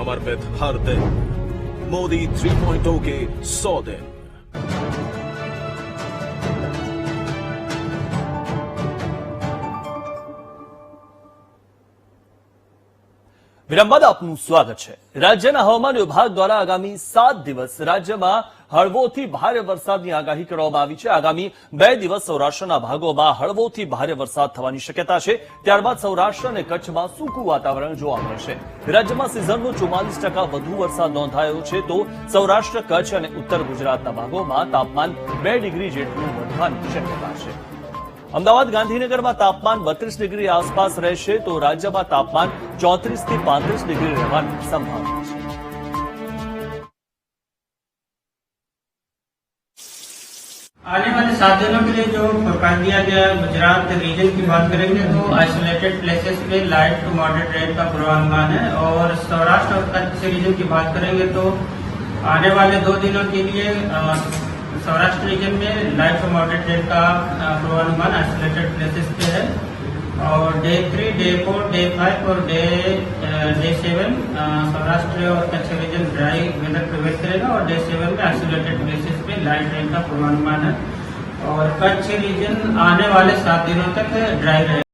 समर्पित हर दिन मोदी 3.0 के 100 दिन। વિરામ બાદ આપનું સ્વાગત છે। રાજ્યના હવામાન વિભાગ દ્વારા આગામી 7 દિવસ રાજ્યમાં હળવોથી ભારે વરસાદની આગાહી કરવામાં આવી છે। આગામી 2 દિવસ સૌરાષ્ટ્રના ભાગોમાં હળવોથી ભારે વરસાદ થવાની શક્યતા છે। ત્યારબાદ સૌરાષ્ટ્ર અને કચ્છમાં સૂકું વાતાવરણ જોવા મળશે। રાજ્યમાં સિઝનનો 44% વધુ વરસાદ નોંધાયો છે, તો સૌરાષ્ટ્ર, કચ્છ અને ઉત્તર ગુજરાતના ભાગોમાં તાપમાન 2 ડિગ્રી જેટલું વધવાની શક્યતા છે। અમદાવાદ, ગાંધીનગરમાં તાપમાન 32 ડિગ્રી આસપાસ રહેશે, તો રાજ્યમાં તાપમાન 34 થી 35 ડિગ્રી રહેવાની સંભાવના છે। आने वाले 7 दिनों के लिए जो फोरकास्ट दिया गया गुजरात रीजन की बात करेंगे तो आइसोलेटेड प्लेसेस पे लाइट टू मॉडरेट रेन का पूर्वानुमान है। और सौराष्ट्र और कच्छ रीजन की बात करेंगे तो आने वाले 2 दिनों के लिए सौराष्ट्र रीजन में लाइट टू मॉडरेट रेन का पूर्वानुमान आइसोलेटेड प्लेसेस पे है। और डे 3, डे 4, डे 5 और डे 7 सौराष्ट्र और कच्छ रीजन ड्राई वेदर प्रवेश करेगा। और डे 7 में आइसोलेटेड प्लेसेस पे लाइट रेन का पूर्वानुमान है। और कच्छ रीजन आने वाले 7 दिनों तक ड्राई रहेगा।